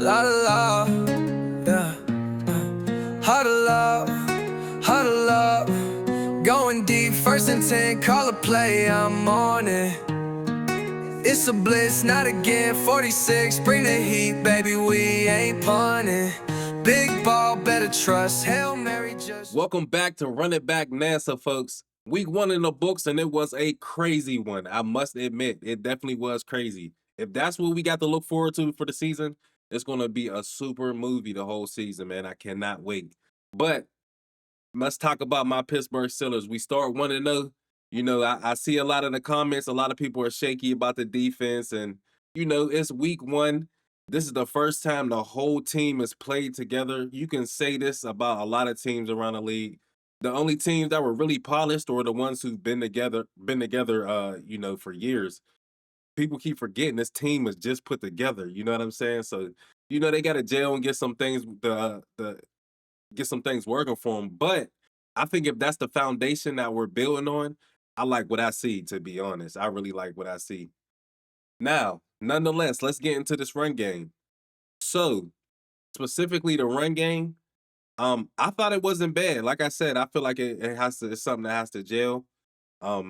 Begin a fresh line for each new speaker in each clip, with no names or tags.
lot of love, yeah. Huddle up, going deep, first and 10, call a play, I'm on it. It's a blitz, not again, 46, bring the heat, baby, we ain't punting. Big ball, better trust, Hail Mary just...
Welcome back to Run It Back NASA, folks. Week 1 in the books, and it was a crazy one. I must admit, it definitely was crazy. If that's what we got to look forward to for the season, it's going to be a super movie the whole season, man. I cannot wait. But let's talk about my Pittsburgh Steelers. We start 1-0. You know, I see a lot of the comments. A lot of people are shaky about the defense. And, you know, it's week 1. This is the first time the whole team has played together. You can say this about a lot of teams around the league. The only teams that were really polished or the ones who've been together, you know, for years. People keep forgetting this team is just put together. You know what I'm saying? So, you know, they got to jail and get some things, get some things working for them. But I think if that's the foundation that we're building on, I like what I see, to be honest. I really like what I see. Now, nonetheless, let's get into this run game. So, specifically the run game, I thought it wasn't bad. Like I said, I feel like it's something that has to gel. I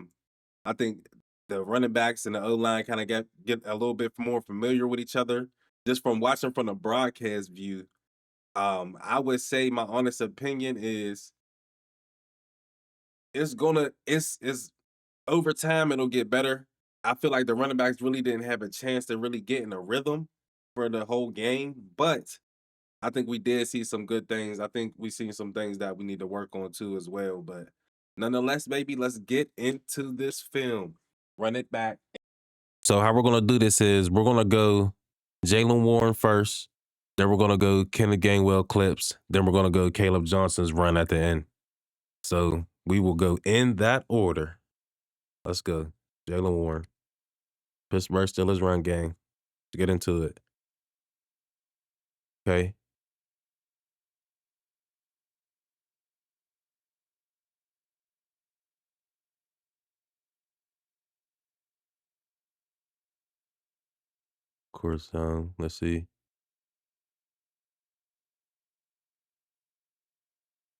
think the running backs and the O-line kind of get a little bit more familiar with each other. Just from watching from the broadcast view, I would say my honest opinion is it's over time it'll get better. I feel like the running backs really didn't have a chance to really get in a rhythm for the whole game, but I think we did see some good things. I think we seen some things that we need to work on too as well. But nonetheless, baby, let's get into this film. Run it back. So how we're gonna do this is we're gonna go Jalen Warren first, then we're gonna go Kenneth Gainwell clips, then we're gonna go Caleb Johnson's run at the end. So we will go in that order. Let's go. Jalen Warren. Pittsburgh Steelers run game. Let's get into it. Okay. Of course, let's see.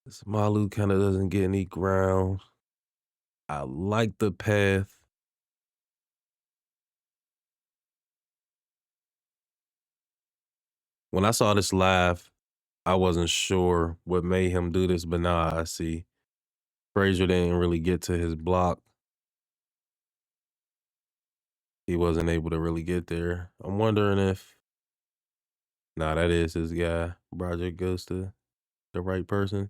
This Malu kind of doesn't get any ground. I like the path. When I saw this live, I wasn't sure what made him do this, but now I see. Frazier didn't really get to his block. He wasn't able to really get there. I'm wondering if... Nah, that is his guy. Broderick goes to the right person.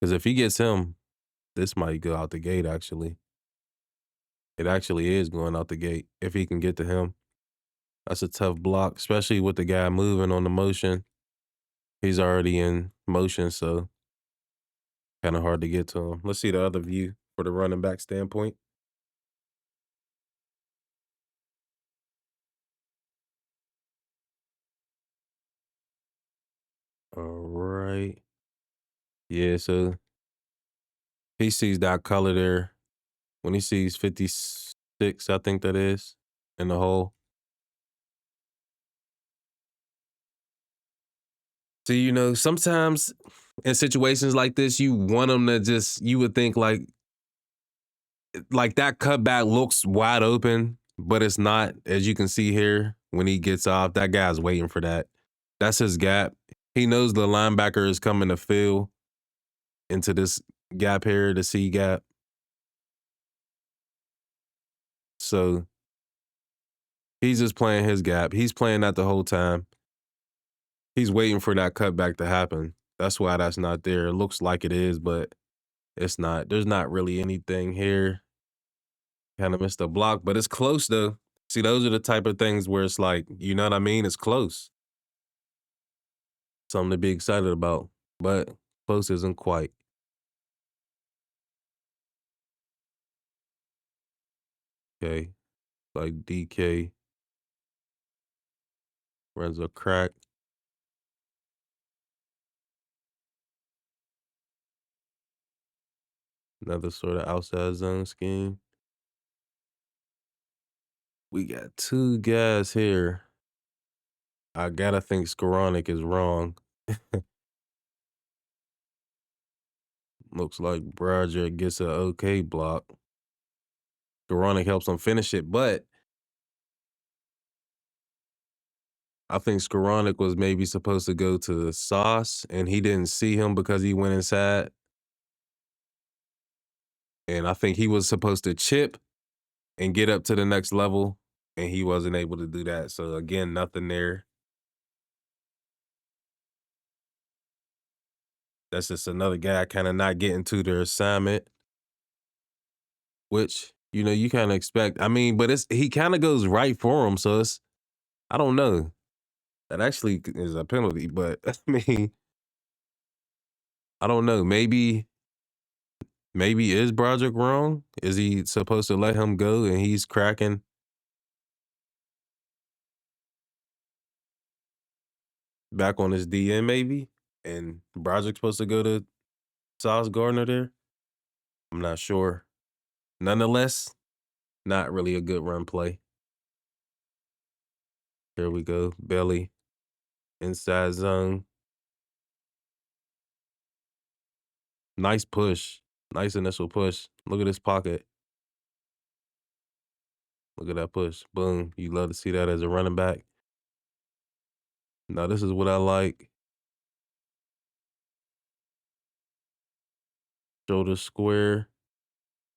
Because if he gets him, this might go out the gate, actually. It actually is going out the gate if he can get to him. That's a tough block, especially with the guy moving on the motion. He's already in motion, so kind of hard to get to him. Let's see the other view for the running back standpoint. All right. Yeah, so he sees that color there. When he sees 56, I think that is, in the hole. So, you know, sometimes in situations like this, you want them to just, you would think like that cutback looks wide open, but it's not. As you can see here, when he gets off, that guy's waiting for that. That's his gap. He knows the linebacker is coming to fill into this gap here, the C gap. So he's just playing his gap. He's playing that the whole time. He's waiting for that cutback to happen. That's why that's not there. It looks like it is, but it's not. There's not really anything here. Kind of missed a block, but it's close though. See, those are the type of things where it's like, you know what I mean? It's close. Something to be excited about, but close isn't quite. Okay, like DK runs a crack. Another sort of outside zone scheme. We got two guys here. I gotta think Skoranek is wrong. Looks like Broderick gets a okay block. Skoranek helps him finish it, but I think Skoranek was maybe supposed to go to Sauce, and he didn't see him because he went inside. And I think he was supposed to chip and get up to the next level, and he wasn't able to do that. So again, nothing there. That's just another guy kind of not getting to their assignment, which you kind of expect. I mean, but he kind of goes right for him, so it's I don't know. That actually is a penalty, but I mean, I don't know. Maybe is Broderick wrong? Is he supposed to let him go and he's cracking back on his DN maybe? And Broderick's supposed to go to Sauce Gardner there? I'm not sure. Nonetheless, not really a good run play. Here we go. Belly, inside zone. Nice push. Nice initial push. Look at this pocket. Look at that push. Boom. You love to see that as a running back. Now, this is what I like. Shoulder square.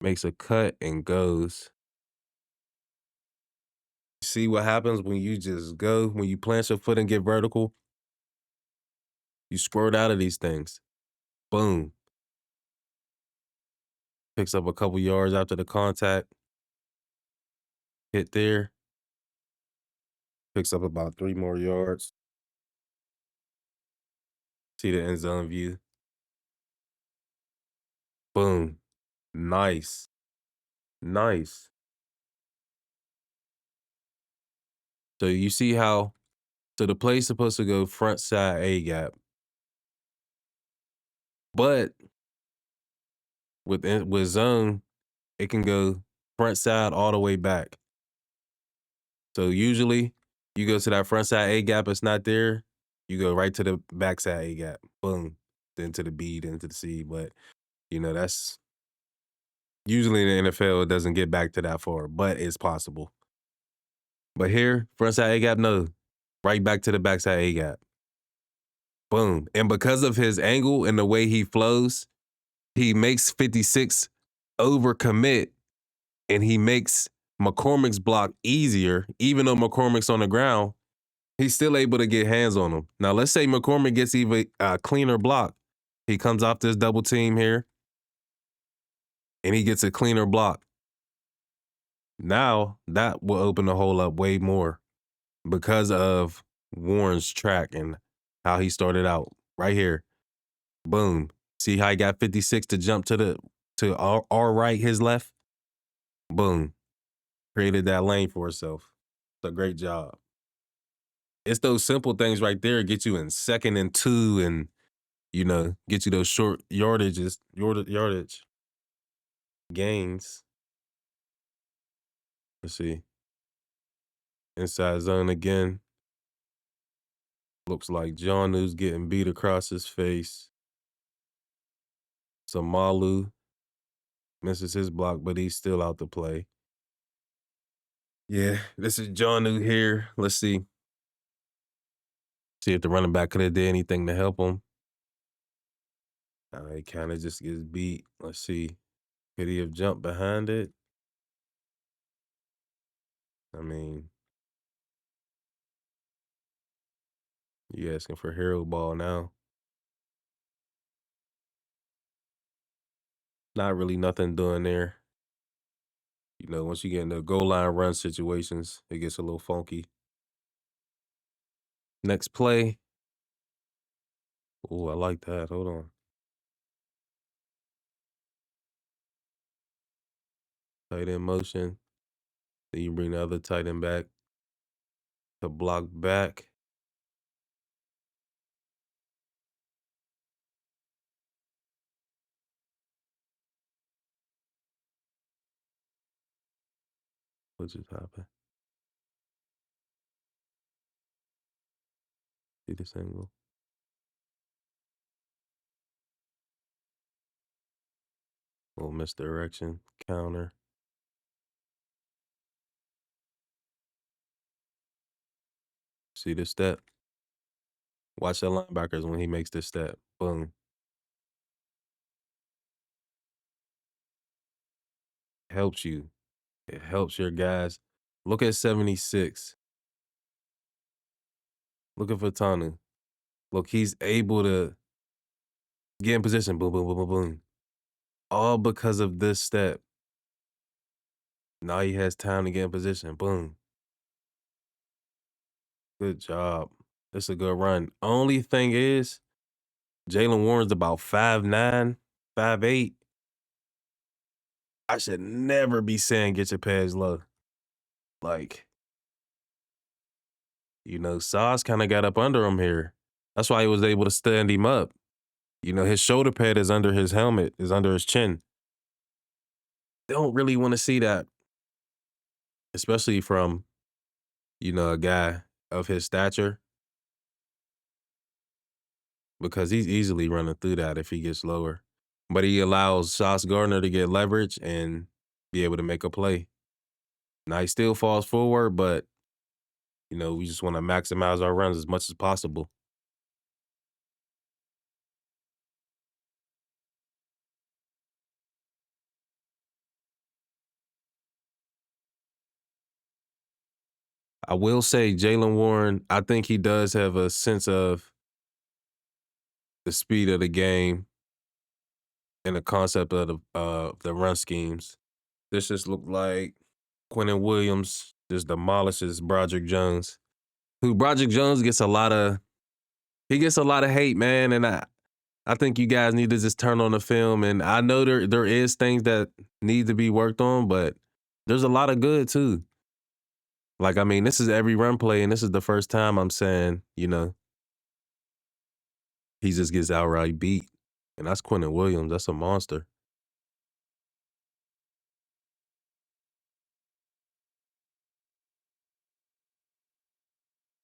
Makes a cut and goes. See what happens when you just go, when you plant your foot and get vertical? You squirt out of these things. Boom. Picks up a couple yards after the contact. Hit there. Picks up about 3 more yards. See the end zone view. Boom. Nice. Nice. So you see how the play's supposed to go front side A gap. But with zone, it can go front side all the way back. So usually you go to that front side A gap, it's not there. You go right to the back side A gap. Boom. Then to the B, then to the C. But that's usually in the NFL, it doesn't get back to that far, but it's possible. But here, front side A gap, no. Right back to the back side A gap. Boom. And because of his angle and the way he flows, he makes 56 overcommit, and he makes McCormick's block easier. Even though McCormick's on the ground, he's still able to get hands on him. Now, let's say McCormick gets even a cleaner block. He comes off this double team here, and he gets a cleaner block. Now, that will open the hole up way more because of Warren's track and how he started out right here. Boom. See how he got 56 to jump to our right, his left? Boom. Created that lane for himself. It's a great job. It's those simple things right there get you in 2nd and 2 and, get you those short yardage gains. Let's see. Inside zone again. Looks like Jonu's getting beat across his face. Samalu misses his block, but he's still out to play. Yeah, this is Jonu here. Let's see. See if the running back could have did anything to help him. He kind of just gets beat. Let's see. Could he have jumped behind it? I mean, you asking for hero ball now. Not really nothing doing there. Once you get into goal line run situations, it gets a little funky. Next play. Oh, I like that. Hold on. Tight end motion. Then you bring the other tight end back to block back. What just happened? See this angle. Little misdirection, counter. See this step? Watch the linebackers when he makes this step. Boom. Helps you. It helps your guys. Look at 76. Look at Fatanu. Look, he's able to get in position. Boom, boom, boom, boom, boom. All because of this step. Now he has time to get in position. Boom. Good job. It's a good run. Only thing is, Jalen Warren's about 5'9", 5'8". I should never be saying get your pads low. Like, Sauce kind of got up under him here. That's why he was able to stand him up. His shoulder pad is under his helmet, is under his chin. Don't really want to see that, especially from, a guy of his stature, because he's easily running through that if he gets lower. But he allows Sauce Gardner to get leverage and be able to make a play. Now he still falls forward, but, we just want to maximize our runs as much as possible. I will say Jalen Warren, I think he does have a sense of the speed of the game and the concept of the run schemes. This just looked like Quentin Williams just demolishes Broderick Jones, who Broderick Jones gets a lot of hate, man. And I think you guys need to just turn on the film. And I know there is things that need to be worked on, but there's a lot of good too. Like, I mean, this is every run play, and this is the first time I'm saying, he just gets outright beat. And that's Quentin Williams. That's a monster.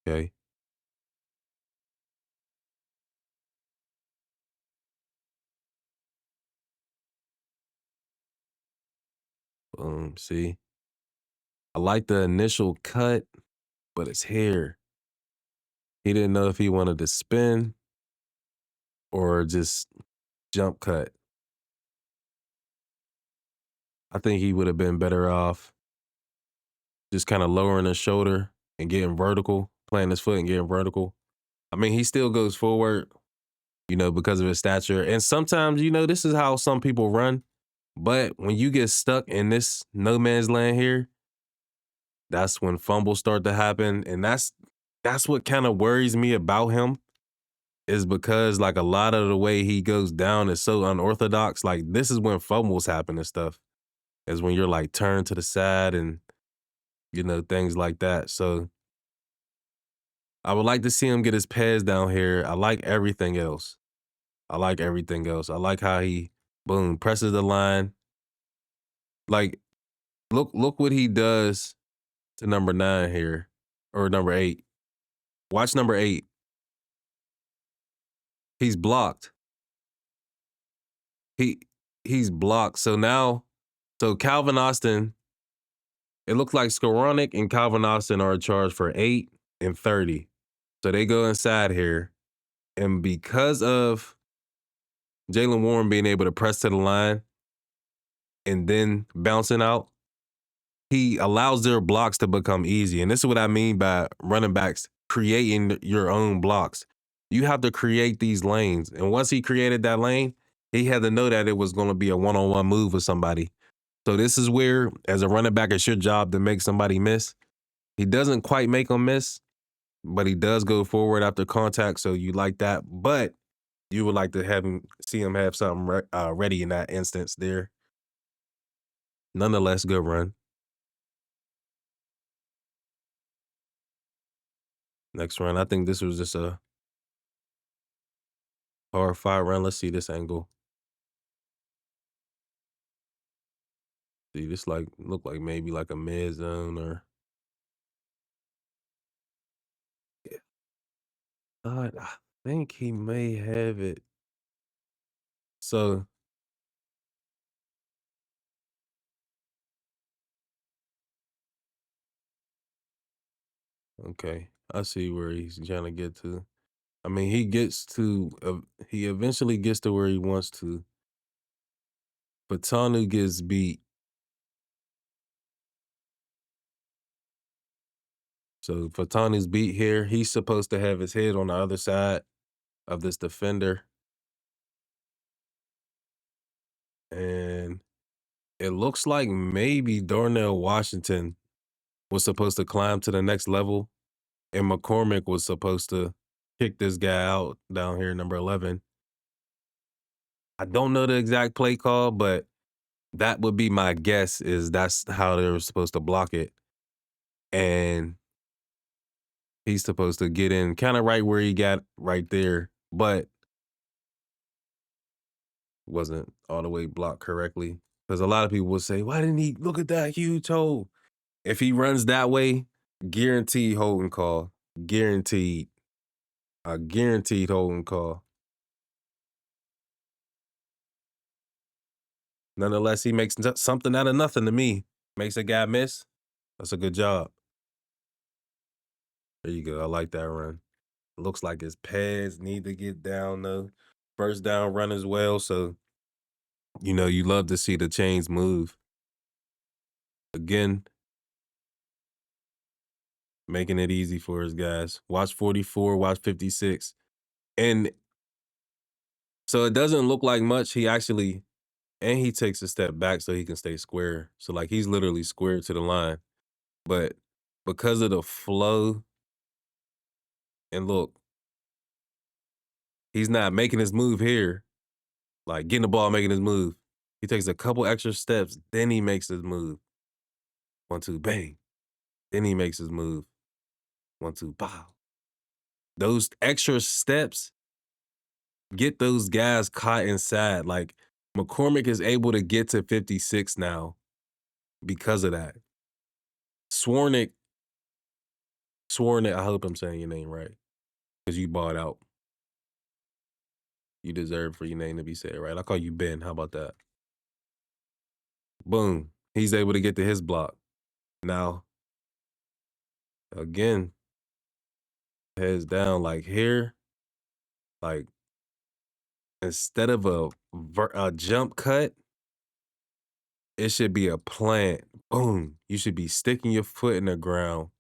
Okay. See? I like the initial cut, but it's here. He didn't know if he wanted to spin or just jump cut. I think he would have been better off just kind of lowering his shoulder and getting vertical, playing his foot and getting vertical. I mean, he still goes forward, because of his stature. And sometimes, this is how some people run. But when you get stuck in this no man's land here, that's when fumbles start to happen. And that's what kind of worries me about him, is because like a lot of the way he goes down is so unorthodox. Like, this is when fumbles happen and stuff, is when you're like turned to the side and, things like that. So I would like to see him get his pads down here. I like everything else. I like how he, boom, presses the line. Like, look what he does to number 9 here, or number 8. Watch number 8. He's blocked. He's blocked. So Calvin Austin, it looks like Skoranek and Calvin Austin are in charge for 8 and 30. So they go inside here. And because of Jalen Warren being able to press to the line and then bouncing out, he allows their blocks to become easy. And this is what I mean by running backs creating your own blocks. You have to create these lanes. And once he created that lane, he had to know that it was going to be a one-on-one move with somebody. So this is where, as a running back, it's your job to make somebody miss. He doesn't quite make them miss, but he does go forward after contact, so you like that. But you would like to see him have something ready in that instance there. Nonetheless, good run. Next run, I think this was just a hard 5 run. Let's see this angle. See, this look like maybe like a mid zone or I think he may have it. So, okay, I see where he's trying to get to. I mean, he eventually gets to where he wants to. But Tanu gets beat. So Fatanu's beat here. He's supposed to have his head on the other side of this defender. And it looks like maybe Darnell Washington was supposed to climb to the next level. And McCormick was supposed to kick this guy out down here, number 11. I don't know the exact play call, but that would be my guess is that's how they were supposed to block it. And he's supposed to get in kind of right where he got right there, but wasn't all the way blocked correctly. Because a lot of people will say, why didn't he look at that huge hole? If he runs that way, guaranteed holding call. Guaranteed. A guaranteed holding call. Nonetheless, he makes something out of nothing to me. Makes a guy miss. That's a good job. There you go. I like that run. Looks like his pads need to get down though. First down run as well. So, you love to see the chains move. Again, making it easy for his guys. Watch 44, watch 56. And so it doesn't look like much. He takes a step back so he can stay square. So like he's literally square to the line. But because of the flow, and look, he's not making his move here, like getting the ball, making his move. He takes a couple extra steps, then he makes his move. 1, 2, bang. Then he makes his move. 1, 2, pow. Those extra steps get those guys caught inside. Like McCormick is able to get to 56 now because of that. Swarnick, I hope I'm saying your name right. Because you bought out. You deserve for your name to be said right. I'll call you Ben. How about that? Boom. He's able to get to his block. Now, again, heads down like here. Like, instead of a jump cut, it should be a plant. Boom. You should be sticking your foot in the ground,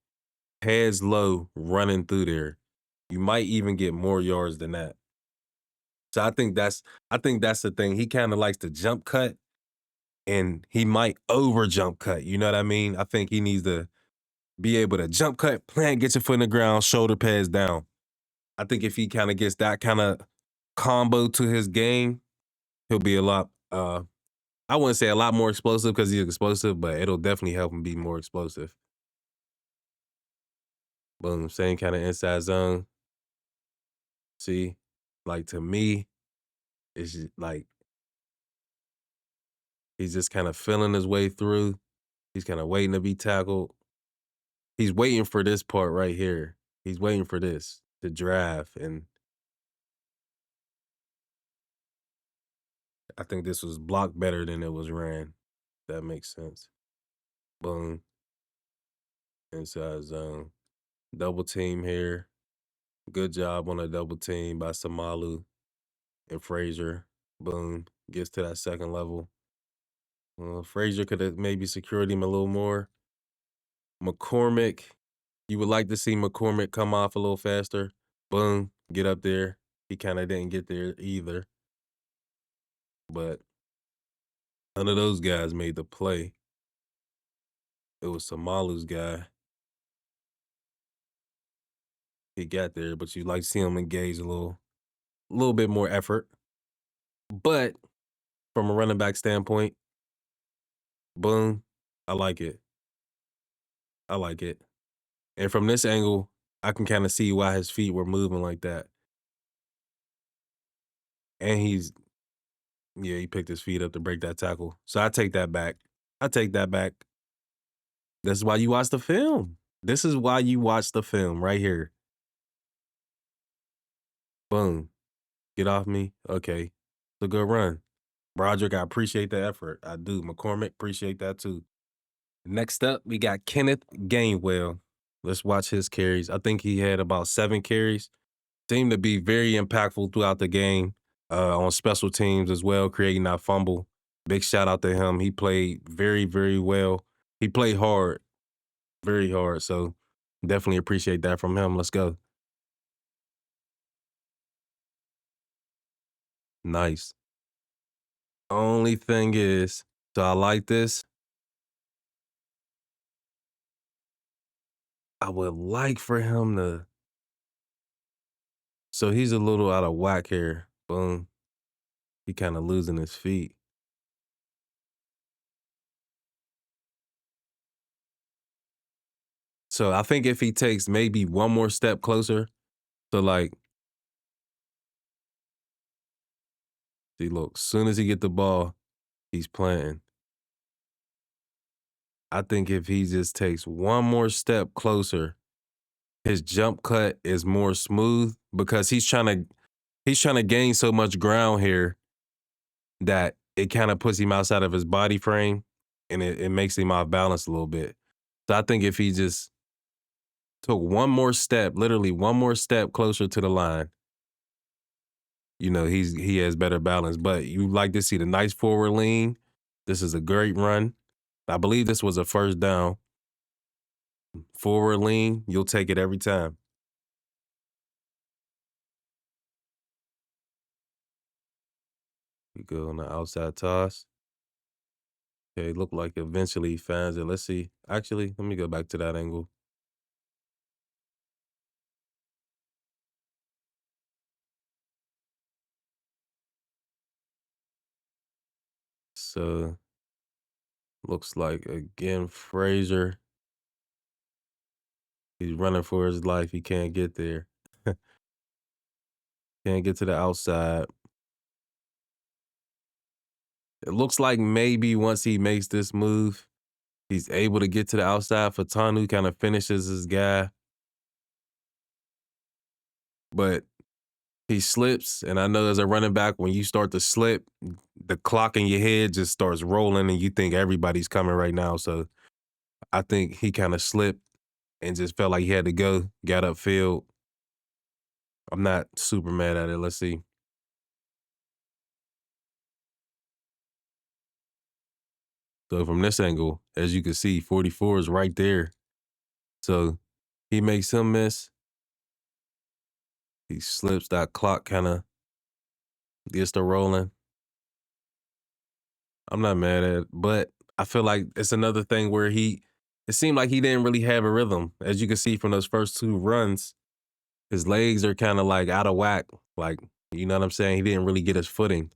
heads low, running through there. You might even get more yards than that. So I think that's the thing. He kind of likes to jump cut and he might over jump cut. You know what I mean? I think he needs to be able to jump cut, plant, get your foot in the ground, shoulder pads down. I think if he kind of gets that kind of combo to his game, he'll be a lot, I wouldn't say a lot more explosive because he's explosive, but it'll definitely help him be more explosive. Boom, same kind of inside zone. See, like to me, it's just like he's just kind of feeling his way through. He's kind of waiting to be tackled. He's waiting for this part right here. He's waiting for this to drive. And I think this was blocked better than it was ran. That makes sense. Boom. Inside zone. Double team here. Good job on a double team by Samalu and Frazier. Boom. Gets to that second level. Frazier could have maybe secured him a little more. McCormick, you would like to see McCormick come off a little faster. Boom. Get up there. He kind of didn't get there either. But none of those guys made the play. It was Samalu's guy. He got there, but you like to see him engage a little bit more effort. But from a running back standpoint, boom, I like it. I like it. And from this angle, I can kind of see why his feet were moving like that. And he picked his feet up to break that tackle. So I take that back. I take that back. This is why you watch the film. This is why you watch the film right here. Boom. Get off me. Okay. It's a good run. Broderick, I appreciate the effort. I do. McCormick, appreciate that too. Next up, we got Kenneth Gainwell. Let's watch his carries. I think he had about 7 carries. Seemed to be very impactful throughout the game, on special teams as well, creating that fumble. Big shout out to him. He played very, very well. He played hard, very hard. So definitely appreciate that from him. Let's go. Nice. Only thing is, so I like this. I would like for him to, so he's a little out of whack here. Boom. He kind of losing his feet. So I think if he takes maybe one more step closer to like, see, look, soon as he get the ball, he's planting. I think if he just takes one more step closer, his jump cut is more smooth because he's trying to gain so much ground here that it kind of puts him outside of his body frame and it makes him off balance a little bit. So I think if he just took one more step, literally one more step closer to the line, he has better balance. But you like to see the nice forward lean. This is a great run. I believe this was a first down. Forward lean, you'll take it every time. We go on the outside toss. Okay, look like eventually he finds it. Let's see. Actually, let me go back to that angle. So looks like again Frazier. He's running for his life. He can't get there. Can't get to the outside. It looks like maybe once he makes this move, he's able to get to the outside. Fatanu kind of finishes his guy. But he slips, and I know as a running back, when you start to slip, the clock in your head just starts rolling, and you think everybody's coming right now. So I think he kind of slipped and just felt like he had to go, got upfield. I'm not super mad at it. Let's see. So from this angle, as you can see, 44 is right there. So he makes him miss. He slips, that clock kind of gets to rolling. I'm not mad at it, but I feel like it's another thing where it seemed like he didn't really have a rhythm. As you can see from those first 2 runs, his legs are kind of like out of whack. Like, you know what I'm saying? He didn't really get his footing.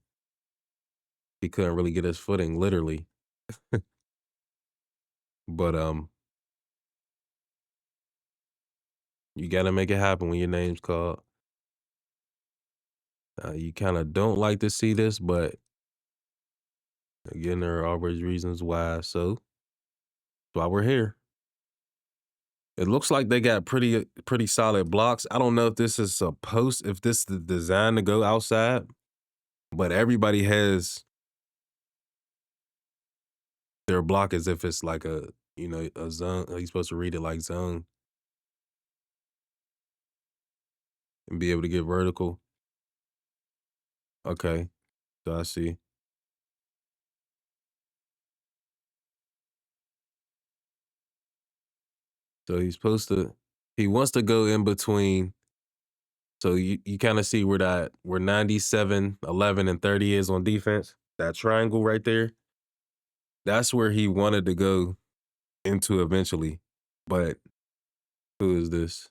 He couldn't really get his footing, literally. But you got to make it happen when your name's called. You kind of don't like to see this, but again, there are always reasons why. So that's why we're here. It looks like they got pretty solid blocks. I don't know if this is if this is designed to go outside, but everybody has their block as if it's like a zone. You're supposed to read it like zone and be able to get vertical. Okay, so I see. So he wants to go in between. So you kind of see where 97, 11, and 30 is on defense. That triangle right there. That's where he wanted to go into eventually. But who is this?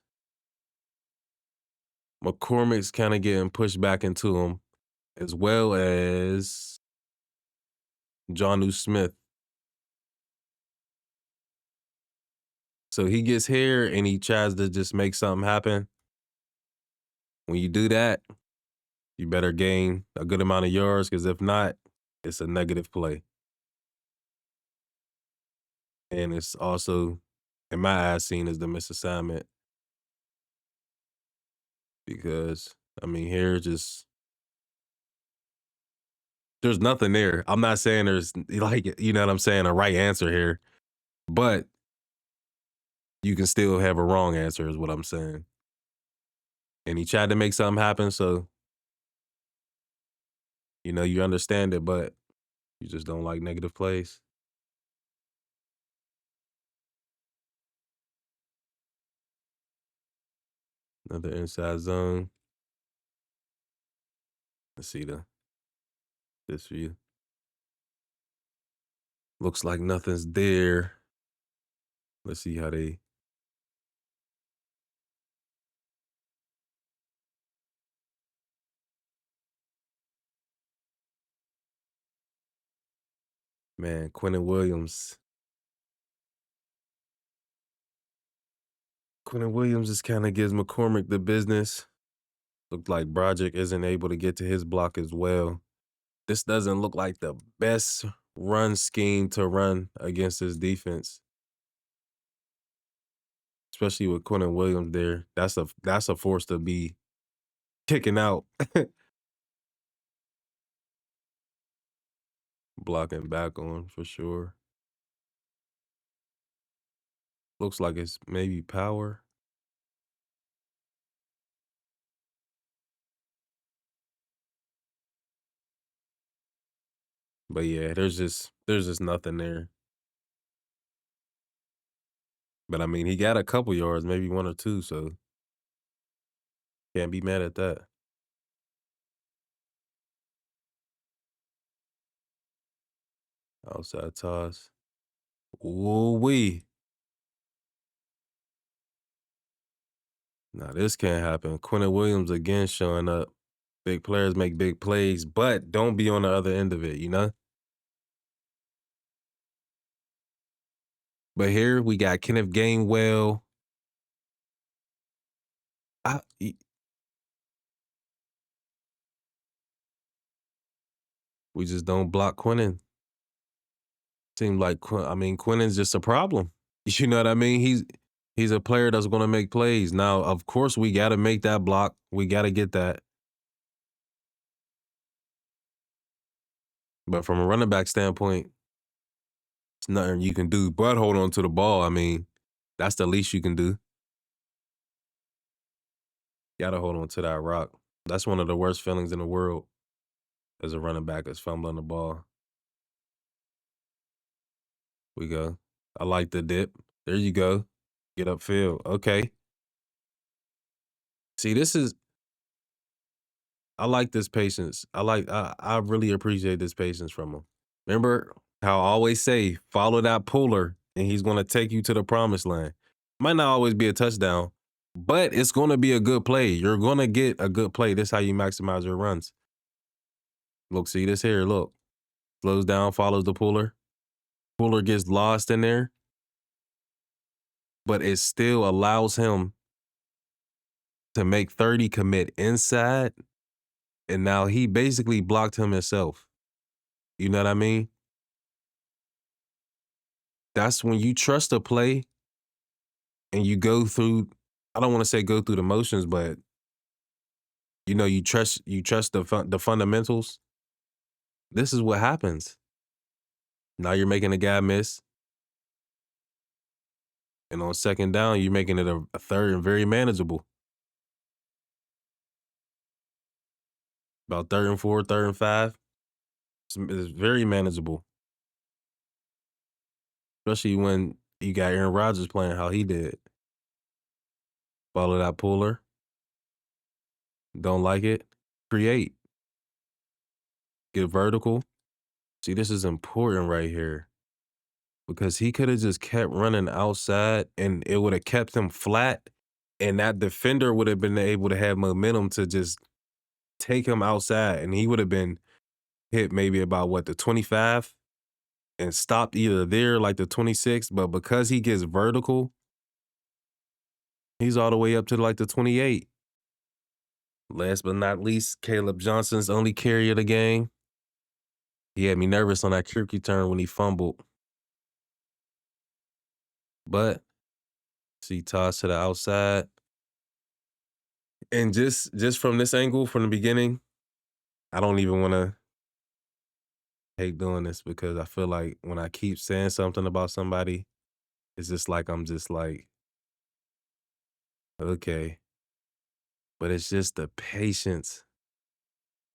McCormick's kind of getting pushed back into him, as well as Jonnu Smith. So he gets here and he tries to just make something happen. When you do that, you better gain a good amount of yards, because if not, it's a negative play. And it's also, in my eyes, seen as the misassignment, because I mean, here just there's nothing there. I'm not saying there's like, you know what I'm saying, a right answer here, but you can still have a wrong answer is what I'm saying. And he tried to make something happen, so you understand it, but you just don't like negative plays. Another inside zone. Let's see this view. Looks like nothing's there. Let's see how they man, Quentin Williams. Quentin Williams just kind of gives McCormick the business. Looked like Broderick isn't able to get to his block as well. This doesn't look like the best run scheme to run against this defense, especially with Quentin Williams there. That's a force to be kicking out. Blocking back on for sure. Looks like it's maybe power. But yeah, there's just nothing there. But I mean, he got a couple yards, maybe one or two, so can't be mad at that. Outside toss. Ooh-wee. Now this can't happen. Quentin Williams again showing up. Big players make big plays, but don't be on the other end of it, you know? But here we got Kenneth Gainwell. I, e- we just don't block Quentin. Seems like Quentin's just a problem. You know what I mean? He's a player that's going to make plays. Now, of course, we got to make that block. We got to get that. But from a running back standpoint, it's nothing you can do but hold on to the ball. I mean, that's the least you can do. Got to hold on to that rock. That's one of the worst feelings in the world as a running back is fumbling the ball. We go. I like the dip. There you go. Get upfield. Okay. See, I like this patience. I really appreciate this patience from him. Remember how I always say, follow that puller and he's going to take you to the promised land. Might not always be a touchdown, but it's going to be a good play. You're going to get a good play. This is how you maximize your runs. Look, see this here. Look, slows down, follows the puller. Puller gets lost in there, but it still allows him to make 30 commit inside. And now he basically blocked him himself. You know what I mean? That's when you trust a play and you go through, I don't want to say go through the motions, but you trust the fundamentals. This is what happens. Now you're making a guy miss. And on second down, you're making it a third and very manageable. About third and 4, third and 5. It's very manageable. Especially when you got Aaron Rodgers playing how he did. Follow that puller. Don't like it. Create. Get vertical. See, this is important right here. Because he could have just kept running outside and it would have kept him flat. And that defender would have been able to have momentum to just take him outside. And he would have been hit maybe about the 25 and stopped either there like the 26. But because he gets vertical, he's all the way up to like the 28. Last but not least, Caleb Johnson's only carry of the game. He had me nervous on that kick return when he fumbled. But see, toss to the outside. And just from this angle, from the beginning, I don't even wanna hate doing this because I feel like when I keep saying something about somebody, it's just like I'm just like, "Okay." But it's just the patience.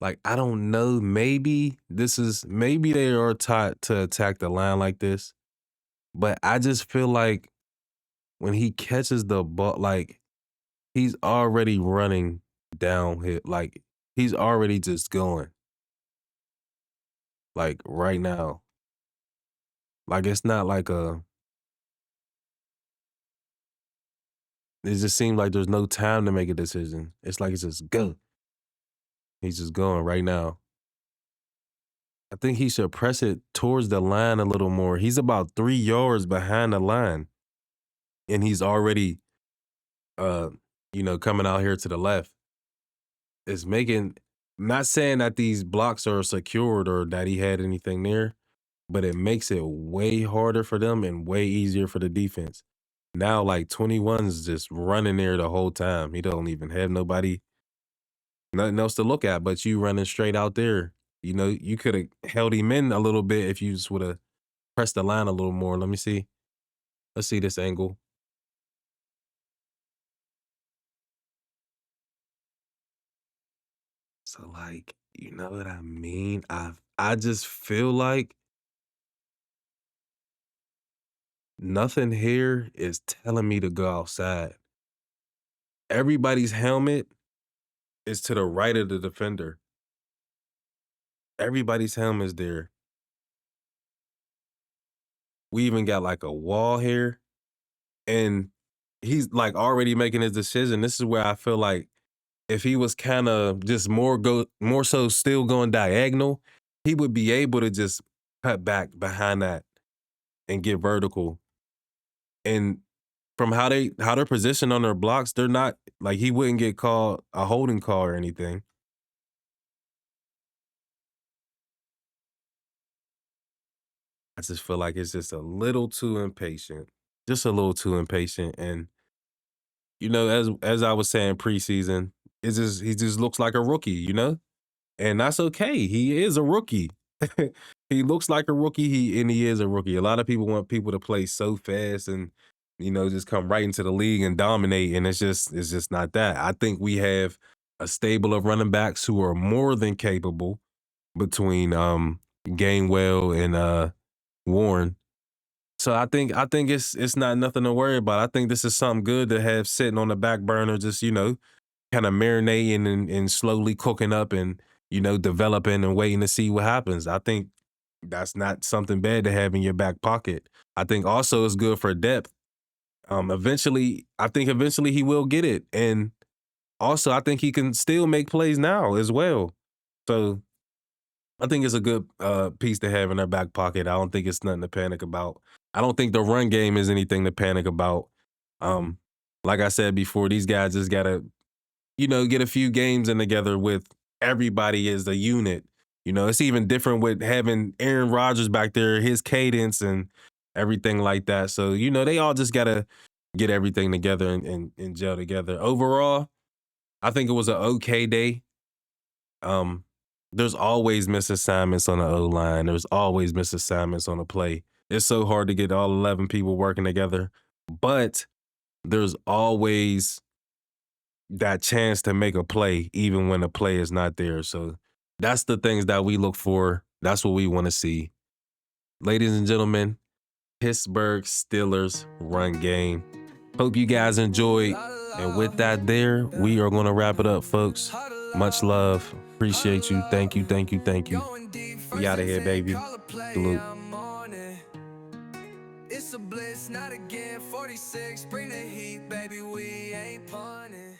Like, I don't know, maybe they are taught to attack the line like this, but I just feel like when he catches the ball, like, he's already running downhill, like, he's already just going, like, right now. Like, it's not like it just seems like there's no time to make a decision. It's like it's just go. He's just going right now. I think he should press it towards the line a little more. He's about 3 yards behind the line, and he's already, uh, coming out here to the left. It's making not saying that these blocks are secured or that he had anything there, but it makes it way harder for them and way easier for the defense. Now, like 21's just running there the whole time. He don't even have nothing else to look at, but you running straight out there. You could have held him in a little bit if you just would have pressed the line a little more. Let me see. Let's see this angle. So, like, you know what I mean? I just feel like nothing here is telling me to go outside. Everybody's helmet is to the right of the defender. Everybody's helmet is there. We even got like a wall here, and he's like already making his decision. This is where I feel like if he was kind of just more so still going diagonal, he would be able to just cut back behind that and get vertical. And from how they're positioned on their blocks, they're not like he wouldn't get called a holding call or anything. I just feel like it's just a little too impatient. Just a little too impatient. And as I was saying preseason, he just looks like a rookie. And that's okay. He is a rookie. He looks like a rookie. He is a rookie. A lot of people want people to play so fast and just come right into the league and dominate. And it's just not that. I think we have a stable of running backs who are more than capable between Gainwell and Warren. So I think it's not nothing to worry about. I think this is something good to have sitting on the back burner, just kind of marinating and slowly cooking up and developing and waiting to see what happens. I think that's not something bad to have in your back pocket. I think also it's good for depth. I think eventually he will get it, and also I think he can still make plays now as well. So I think it's a good piece to have in our back pocket. I don't think it's nothing to panic about. I don't think the run game is anything to panic about. Um, like I said before, these guys just gotta get a few games in together with everybody as a unit. It's even different with having Aaron Rodgers back there, his cadence and everything like that. So, they all just gotta get everything together and gel together. Overall, I think it was an okay day. Um, there's always misassignments on the O line. There's always misassignments on the play. It's so hard to get all 11 people working together, but there's always that chance to make a play even when the play is not there. So that's the things that we look for. That's what we want to see. Ladies and gentlemen, Pittsburgh Steelers run game. Hope you guys enjoyed. And with that there, we are going to wrap it up, folks. Much love. Appreciate you. Thank you, thank you, thank you. We out of here, baby. Salute.
It's a bliss, not again. 46, bring the heat, baby. We ain't punting.